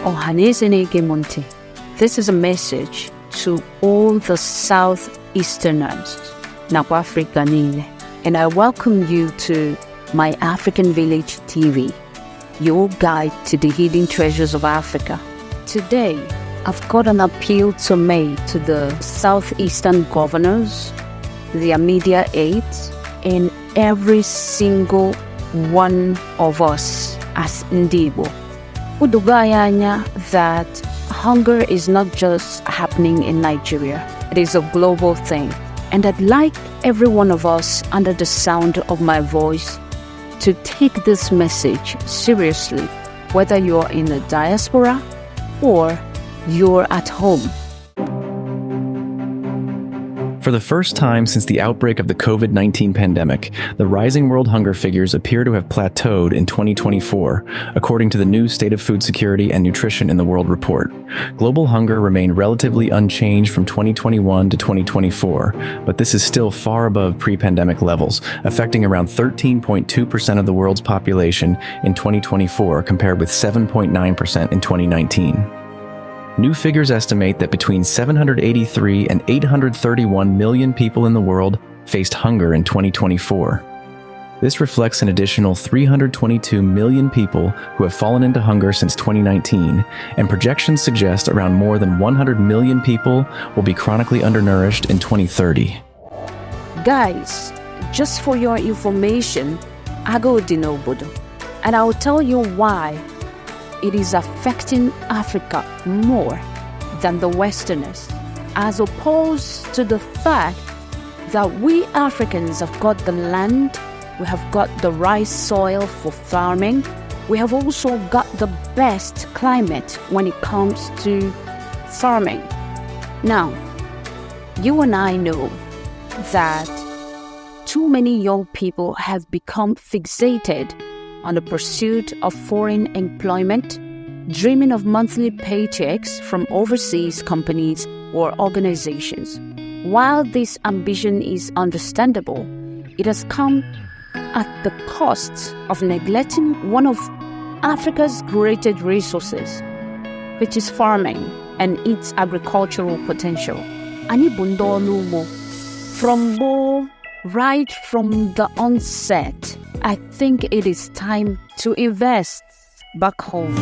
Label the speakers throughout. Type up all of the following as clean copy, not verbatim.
Speaker 1: Ohanezenege Monte. This is a message to all the Southeasterners, Nakwa Africa Nile, and I welcome you to My African Village TV, your guide to the hidden treasures of Africa. Today, I've got an appeal to make to the Southeastern governors, their media aides, and every single one of us as Ndibo. Udugayanya that hunger is not just happening in Nigeria. It is a global thing. And I'd like every one of us under the sound of my voice to take this message seriously, whether you're in the diaspora or you're at home.
Speaker 2: For the first time since the outbreak of the COVID-19 pandemic, the rising world hunger figures appear to have plateaued in 2024, according to the new State of Food Security and Nutrition in the World report. Global hunger remained relatively unchanged from 2021 to 2024, but this is still far above pre-pandemic levels, affecting around 13.2% of the world's population in 2024 compared with 7.9% in 2019. New figures estimate that between 783 and 831 million people in the world faced hunger in 2024. This reflects an additional 322 million people who have fallen into hunger since 2019, and projections suggest around more than 100 million people will be chronically undernourished in 2030.
Speaker 1: Guys, just for your information, I go Dinobodo, and I'll tell you why it is affecting Africa more than the Westerners, as opposed to the fact that we Africans have got the land, we have got the right soil for farming, we have also got the best climate when it comes to farming. Now, you and I know that too many young people have become fixated on the pursuit of foreign employment, dreaming of monthly paychecks from overseas companies or organizations. While this ambition is understandable, it has come at the cost of neglecting one of Africa's greatest resources, which is farming and its agricultural potential. Ani bundolumo right from the onset, I think it is time to invest back home.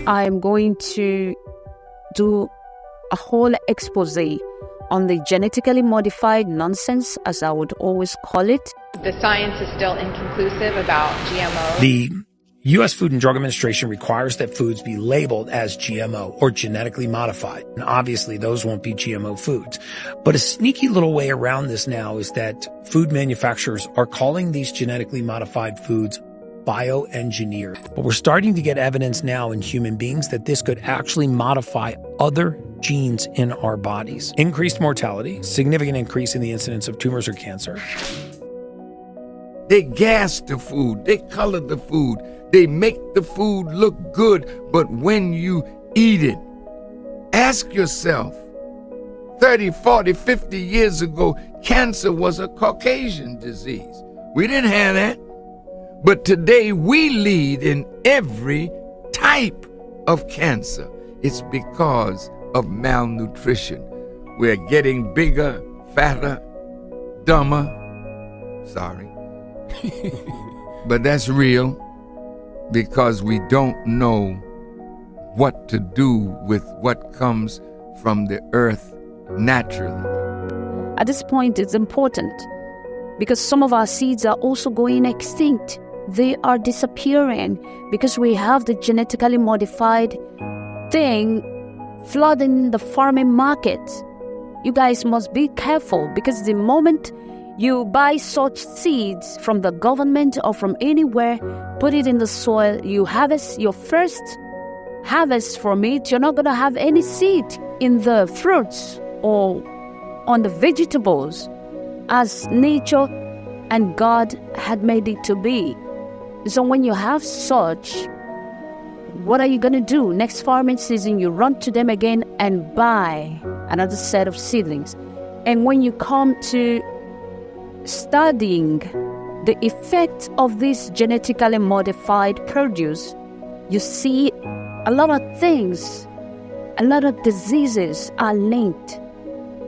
Speaker 1: I am going to do a whole expose on the genetically modified nonsense, as I would always call it.
Speaker 3: The science is still inconclusive about GMOs.
Speaker 4: The U.S. Food and Drug Administration requires that foods be labeled as GMO or genetically modified. And obviously those won't be GMO foods. But a sneaky little way around this now is that food manufacturers are calling these genetically modified foods bioengineered. But we're starting to get evidence now in human beings that this could actually modify other genes in our bodies. Increased mortality, significant increase in the incidence of tumors or cancer.
Speaker 5: They gas the food, they color the food, they make the food look good, but when you eat it, ask yourself, 30, 40, 50 years ago, cancer was a Caucasian disease. We didn't have that. But today we lead in every type of cancer. It's because of malnutrition. We're getting bigger, fatter, dumber. Sorry. But that's real, because we don't know what to do with what comes from the earth naturally.
Speaker 1: At this point, it's important because some of our seeds are also going extinct. They are disappearing because we have the genetically modified thing flooding the farming market. You guys must be careful, because the moment you buy such seeds from the government or from anywhere, put it in the soil, you harvest your first harvest from it, you're not going to have any seed in the fruits or on the vegetables as nature and God had made it to be. So when you have such what are you going to do? Next farming season, you run to them again and buy another set of seedlings. And when you come to studying the effect of this genetically modified produce, you see a lot of things, a lot of diseases are linked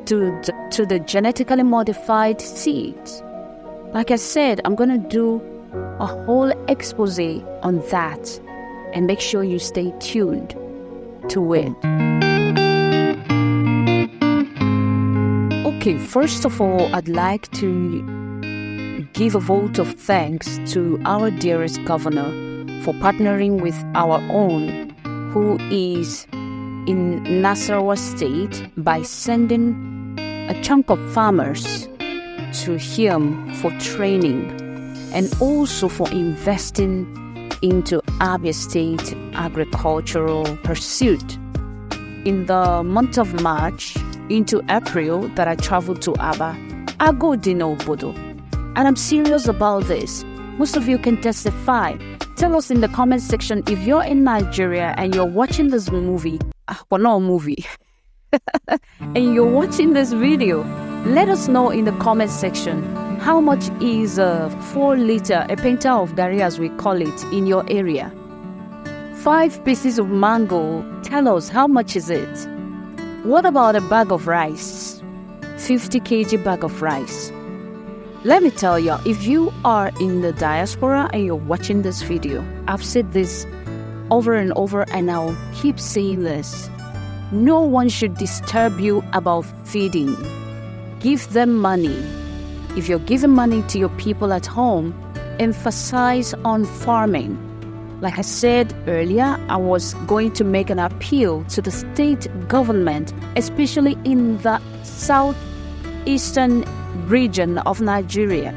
Speaker 1: to the genetically modified seeds. Like I said, I'm going to do a whole expose on that, and make sure you stay tuned to it. Okay, first of all, I'd like to give a vote of thanks to our dearest governor for partnering with our own, who is in Nasarawa State, by sending a chunk of farmers to him for training, and also for investing into Abia State agricultural pursuit. In the month of March into April that I traveled to Aba, I go Dinobodo. And I'm serious about this. Most of you can testify. Tell us in the comment section if you're in Nigeria and you're watching this movie, not a movie, and you're watching this video. Let us know in the comment section how much is a 4-liter, a penta of gari as we call it, in your area. 5 pieces of mango, tell us how much is it. What about a bag of rice? 50 kg bag of rice. Let me tell you, if you are in the diaspora and you're watching this video, I've said this over and over and I'll keep saying this. No one should disturb you about feeding. Give them money. If you're giving money to your people at home, emphasize on farming. Like I said earlier, I was going to make an appeal to the state government, especially in the southeastern region of Nigeria.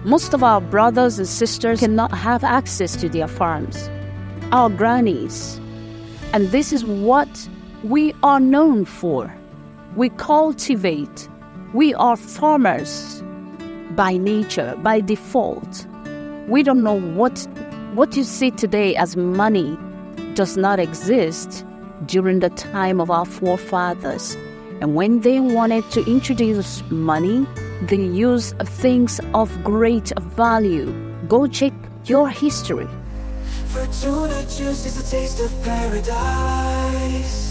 Speaker 1: Most of our brothers and sisters cannot have access to their farms, our grannies. And this is what we are known for. We cultivate. We are farmers by nature, by default. We don't know what you see today as money does not exist during the time of our forefathers. And when they wanted to introduce money, they used things of great value. Go check your history.
Speaker 6: Fortuna juice is the taste of paradise.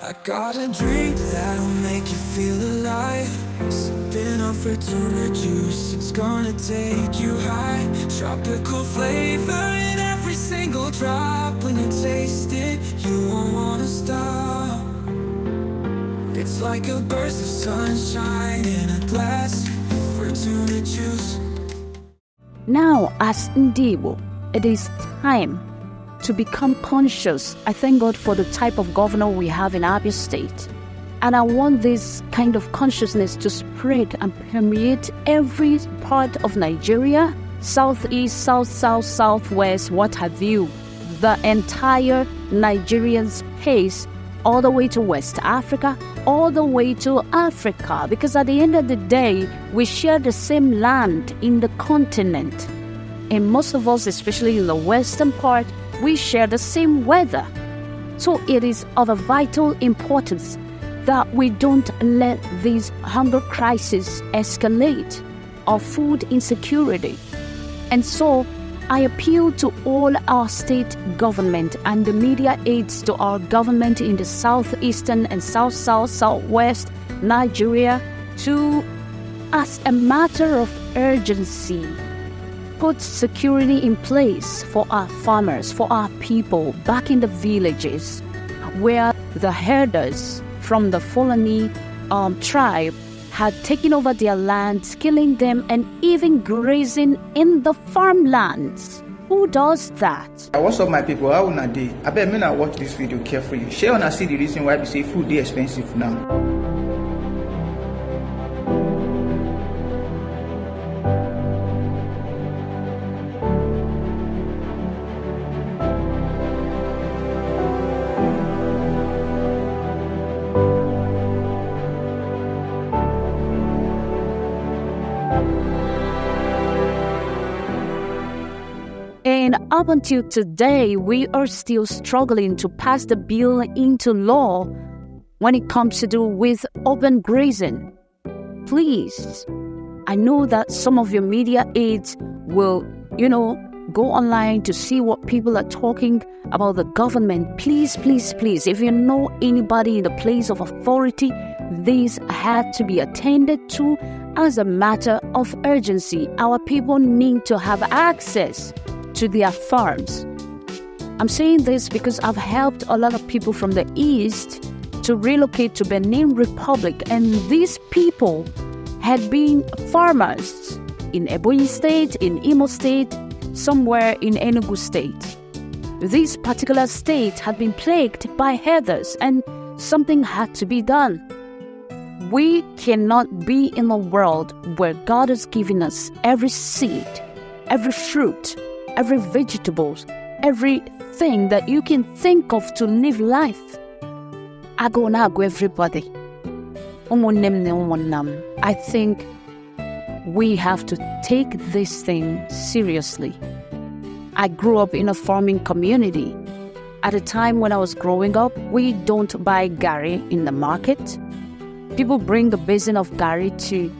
Speaker 6: I got a drink that'll make you feel alive. Sipping on Fortuna juice, it's gonna take you high. Tropical flavor in every single drop. When you taste it, you won't wanna stop. It's like a burst of sunshine in a glass. Fortuna juice.
Speaker 1: Now, as Ndibo, it is time to become conscious. I thank God for the type of governor we have in Abia State. And I want this kind of consciousness to spread and permeate every part of Nigeria, southeast, southwest, what have you. The entire Nigerian space, all the way to West Africa, all the way to Africa. Because at the end of the day, we share the same land in the continent. And most of us, especially in the western part, we share the same weather. So it is of a vital importance that we don't let these hunger crises escalate or food insecurity. And so I appeal to all our state government and the media aids to our government in the southeastern and southwest Nigeria to, as a matter of urgency, put security in place for our farmers, for our people back in the villages where the herders from the Fulani tribe had taken over their lands, killing them and even grazing in the farmlands. Who does that?
Speaker 7: What's up, my people? How una dey? I bet me not watch this video carefully. Share una see the reason why we say food is expensive now.
Speaker 1: up until today, we are still struggling to pass the bill into law when it comes to do with open grazing. Please, I know that some of your media aides will, go online to see what people are talking about the government. Please, please, please, if you know anybody in the place of authority, this had to be attended to as a matter of urgency. Our people need to have access to their farms. I'm saying this because I've helped a lot of people from the East to relocate to Benin Republic, and these people had been farmers in Ebonyi State, in Imo State, somewhere in Enugu State. This particular state had been plagued by heathers, and something had to be done. We cannot be in a world where God has given us every seed, every fruit, every vegetable, everything that you can think of to live life. I go everybody. I think we have to take this thing seriously. I grew up in a farming community. At a time when I was growing up, we don't buy gari in the market. People bring a basin of gari to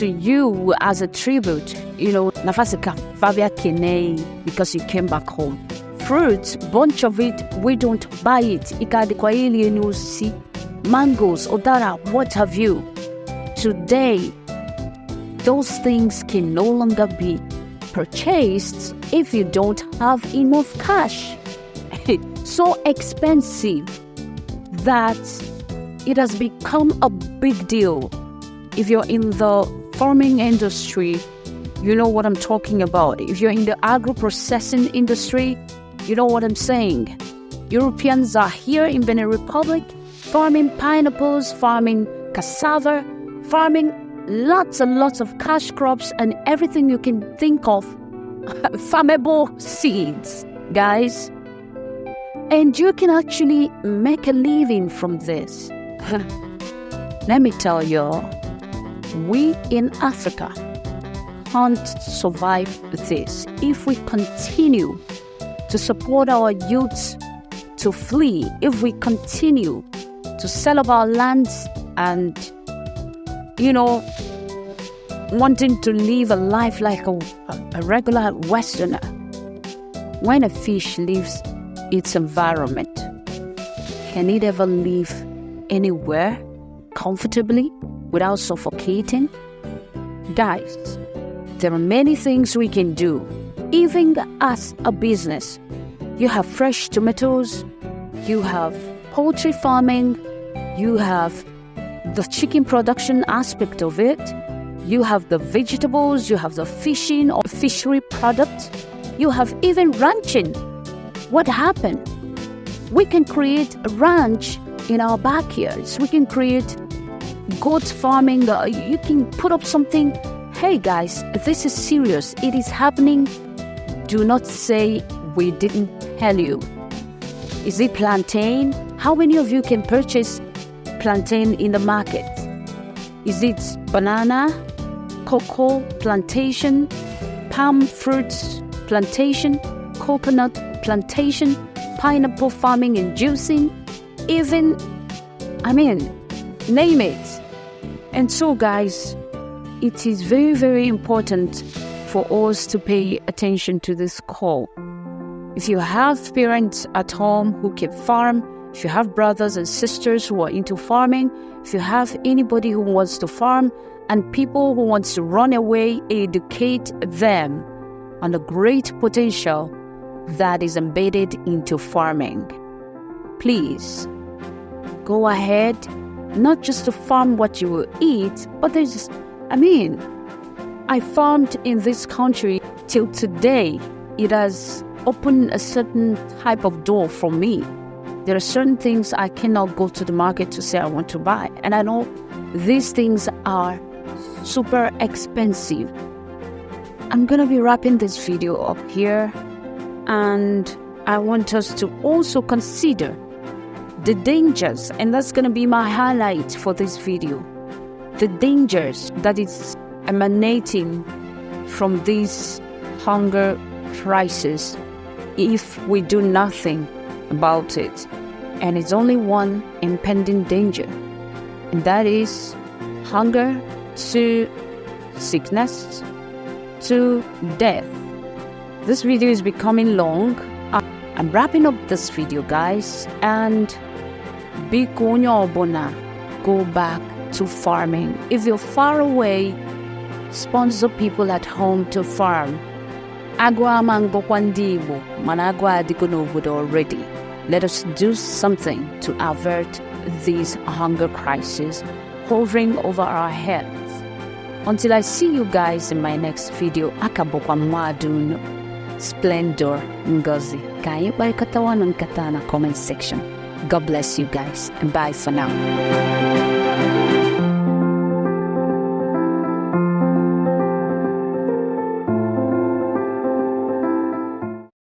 Speaker 1: you as a tribute. Nafasika Fabia Kene, because you came back home. Fruits, bunch of it, we don't buy it. Mangoes, odara, what have you. Today, those things can no longer be purchased if you don't have enough cash. So expensive that it has become a big deal. If you're in the farming industry, you know what I'm talking about. If you're in the agro-processing industry, you know what I'm saying. Europeans are here in Benin Republic farming pineapples, farming cassava, farming lots and lots of cash crops and everything you can think of. Farmable seeds, guys. And you can actually make a living from this. Let me tell you, we in Africa can't survive this if we continue to support our youths to flee, if we continue to sell up our lands and, wanting to live a life like a regular Westerner. When a fish leaves its environment, can it ever live anywhere comfortably without suffocating? Guys, there are many things we can do, even as a business. You have fresh tomatoes, you have poultry farming, you have the chicken production aspect of it, you have the vegetables, you have the fishing or fishery product, you have even ranching. What happened? We can create a ranch in our backyards. We can create goat farming. You can put up something. Hey guys, this is serious. It is happening. Do not say we didn't tell you. Is it plantain? How many of you can purchase plantain in the market? Is it banana, cocoa plantation, palm fruits plantation, coconut plantation, pineapple farming and juicing, even, name it. And so guys, it is very, very important for us to pay attention to this call. If you have parents at home who can farm, if you have brothers and sisters who are into farming, if you have anybody who wants to farm and people who wants to run away, educate them on the great potential that is embedded into farming. Please, go ahead, not just to farm what you will eat, but I farmed in this country till today. It has opened a certain type of door for me. There are certain things I cannot go to the market to say I want to buy. And I know these things are super expensive. I'm going to be wrapping this video up here. And I want us to also consider the dangers. And that's going to be my highlight for this video. The dangers that is emanating from this hunger crisis if we do nothing about it. And it's only one impending danger, and that is hunger to sickness to death. This video is becoming long. I'm wrapping up this video, guys, and biko onye ọbụla, go back to farming. If you're far away, sponsor people at home to farm. Agụ ama ngọkwa ndị Igbo, mana agụ adịgo n'obodo already. Let us do something to avert this hunger crisis hovering over our heads. Until I see you guys in my next video, aka bụkwa mmadụ unu, Splendor Ngozi. Ka anyị kparịkọtawa nkata na comment section. God bless you guys, and bye for now.